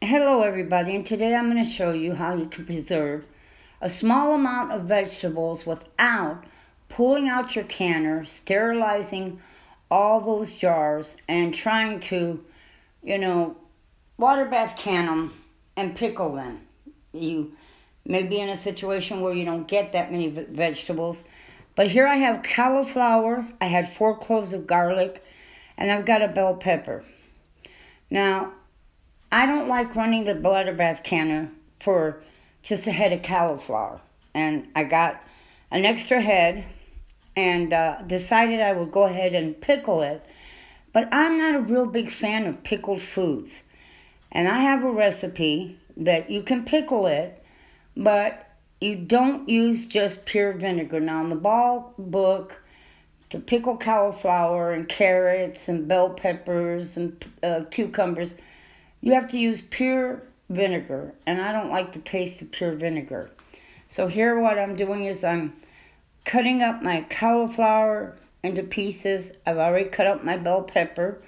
Hello everybody, and today I'm going to show you how you can preserve a small amount of vegetables without pulling out your canner, sterilizing all those jars, and trying to, water bath can them and pickle them. You may be in a situation where you don't get that many vegetables, but here I have cauliflower, I had 4 cloves of garlic, and I've got a bell pepper. Now, I don't like running the water bath canner for just a head of cauliflower. And I got an extra head and decided I would go ahead and pickle it. But I'm not a real big fan of pickled foods. And I have a recipe that you can pickle it, but you don't use just pure vinegar. Now, in the ball book, to pickle cauliflower and carrots and bell peppers and cucumbers, you have to use pure vinegar, and I don't like the taste of pure vinegar. So here what I'm doing is I'm cutting up my cauliflower into pieces. I've already cut up my bell pepper,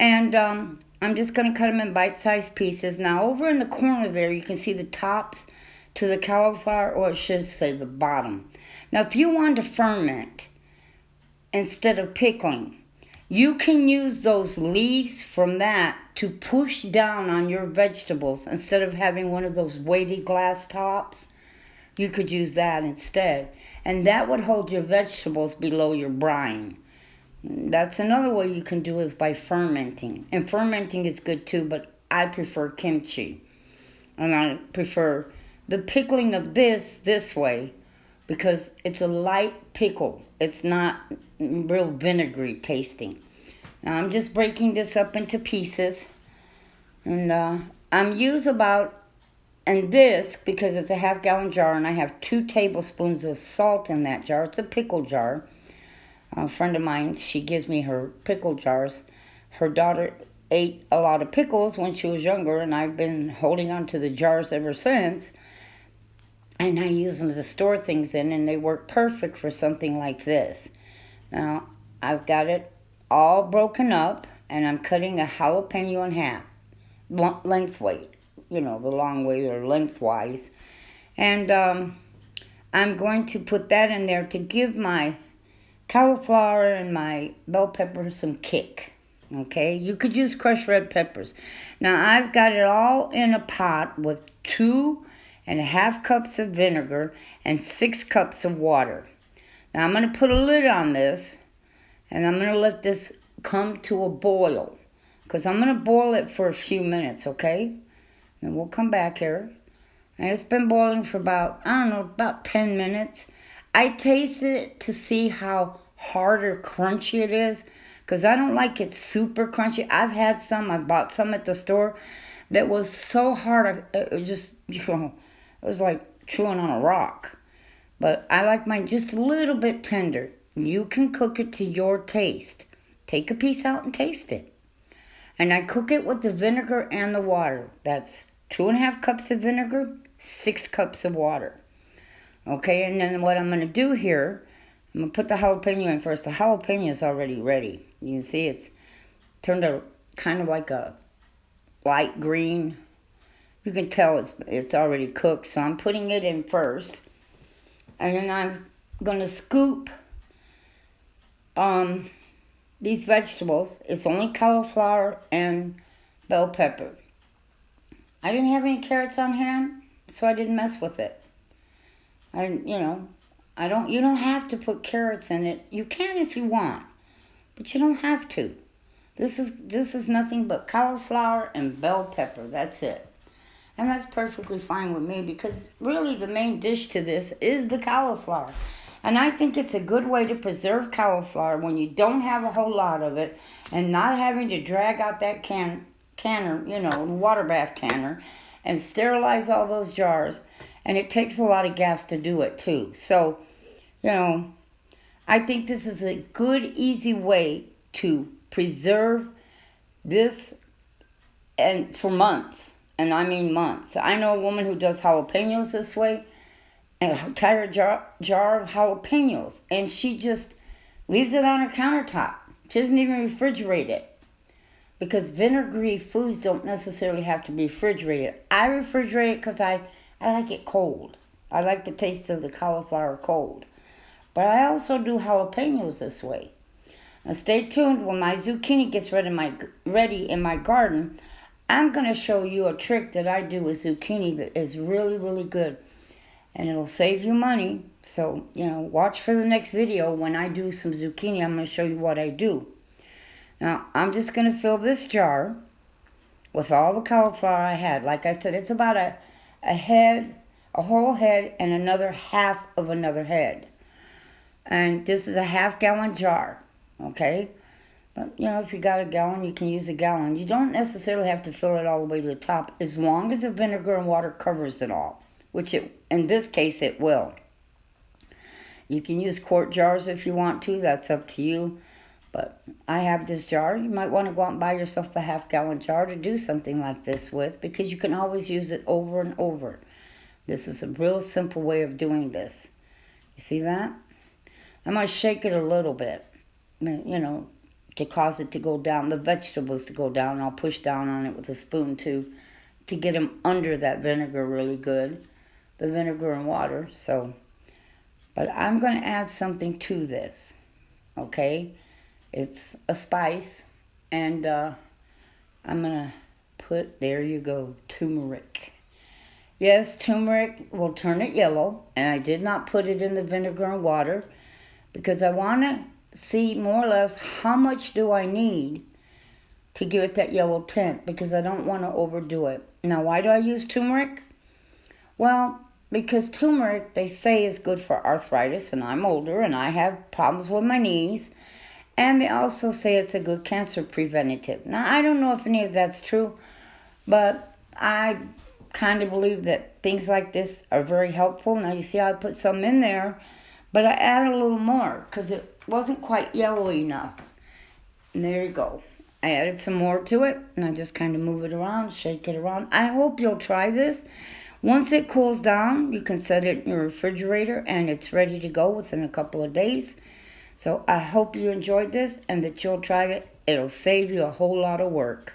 and I'm just going to cut them in bite-sized pieces. Now over in the corner there you can see the tops to the cauliflower, or it should say the bottom. Now if you want to ferment instead of pickling, you can use those leaves from that to push down on your vegetables. Instead of having one of those weighted glass tops, you could use that instead. And that would hold your vegetables below your brine. That's another way you can do it, is by fermenting. And fermenting is good too, but I prefer kimchi. And I prefer the pickling of this way because it's a light pickle. It's not real vinegary tasting. Now I'm just breaking this up into pieces, and I'm use about, and this, because it's a half-gallon jar, and I have 2 tablespoons of salt in that jar. It's a pickle jar. A friend of mine, she gives me her pickle jars. Her daughter ate a lot of pickles when she was younger, and I've been holding on to the jars ever since. And I use them to store things in, and they work perfect for something like this. Now, I've got it all broken up, and I'm cutting a jalapeno in half, lengthwise, the long way or lengthwise. And I'm going to put that in there to give my cauliflower and my bell pepper some kick. Okay, you could use crushed red peppers. Now, I've got it all in a pot with 2.5 cups of vinegar and 6 cups of water. Now I'm going to put a lid on this, and I'm going to let this come to a boil, because I'm going to boil it for a few minutes, okay? And we'll come back here. And it's been boiling for about 10 minutes. I tasted it to see how hard or crunchy it is, because I don't like it super crunchy. I bought some at the store that was so hard, it was just, it was like chewing on a rock. But I like mine just a little bit tender. You can cook it to your taste. Take a piece out and taste it. And I cook it with the vinegar and the water. That's 2.5 cups of vinegar, 6 cups of water. Okay, and then what I'm going to do here, I'm going to put the jalapeno in first. The jalapeno is already ready. You can see it's turned a kind of like a light green. You can tell it's already cooked, so I'm putting it in first. And then I'm going to scoop these vegetables. It's only cauliflower and bell pepper. I didn't have any carrots on hand, so I didn't mess with it. You don't have to put carrots in it. You can if you want, but you don't have to. This is nothing but cauliflower and bell pepper. That's it. And that's perfectly fine with me, because really the main dish to this is the cauliflower. And I think it's a good way to preserve cauliflower when you don't have a whole lot of it, and not having to drag out that canner, water bath canner, and sterilize all those jars. And it takes a lot of gas to do it too. So, I think this is a good, easy way to preserve this, and for months. And I mean months. I know a woman who does jalapenos this way, an entire jar of jalapenos, and she just leaves it on her countertop. She doesn't even refrigerate it. because vinegary foods don't necessarily have to be refrigerated. I refrigerate it because I like it cold. I like the taste of the cauliflower cold. But I also do jalapenos this way. Now stay tuned. When my zucchini gets ready in my garden, I'm going to show you a trick that I do with zucchini that is really, really good. And it'll save you money. So, watch for the next video. When I do some zucchini, I'm going to show you what I do. Now, I'm just going to fill this jar with all the cauliflower I had. Like I said, it's about a whole head, and another half of another head. And this is a half-gallon jar, okay? But, if you got a gallon, you can use a gallon. You don't necessarily have to fill it all the way to the top, as long as the vinegar and water covers it all, which in this case it will. You can use quart jars if you want to. That's up to you. But I have this jar. You might want to go out and buy yourself a half-gallon jar to do something like this with, because you can always use it over and over. This is a real simple way of doing this. You see that? I'm going to shake it a little bit, to cause it to go down, the vegetables to go down. I'll push down on it with a spoon to get them under that vinegar really good, the vinegar and water. But I'm going to add something to this, okay? It's a spice, and I'm going to put, there you go, turmeric. Yes, turmeric will turn it yellow, and I did not put it in the vinegar and water because I want to see more or less how much do I need to give it that yellow tint, because I don't want to overdo it. Now, why do I use turmeric? Well, because turmeric, they say, is good for arthritis, and I'm older and I have problems with my knees, and they also say it's a good cancer preventative. Now, I don't know if any of that's true, but I kind of believe that things like this are very helpful. Now, you see how I put some in there, but I added a little more because it wasn't quite yellow enough. And there you go. I added some more to it, and I just kind of move it around, shake it around. I hope you'll try this. Once it cools down, you can set it in your refrigerator, and it's ready to go within a couple of days. So I hope you enjoyed this and that you'll try it. It'll save you a whole lot of work.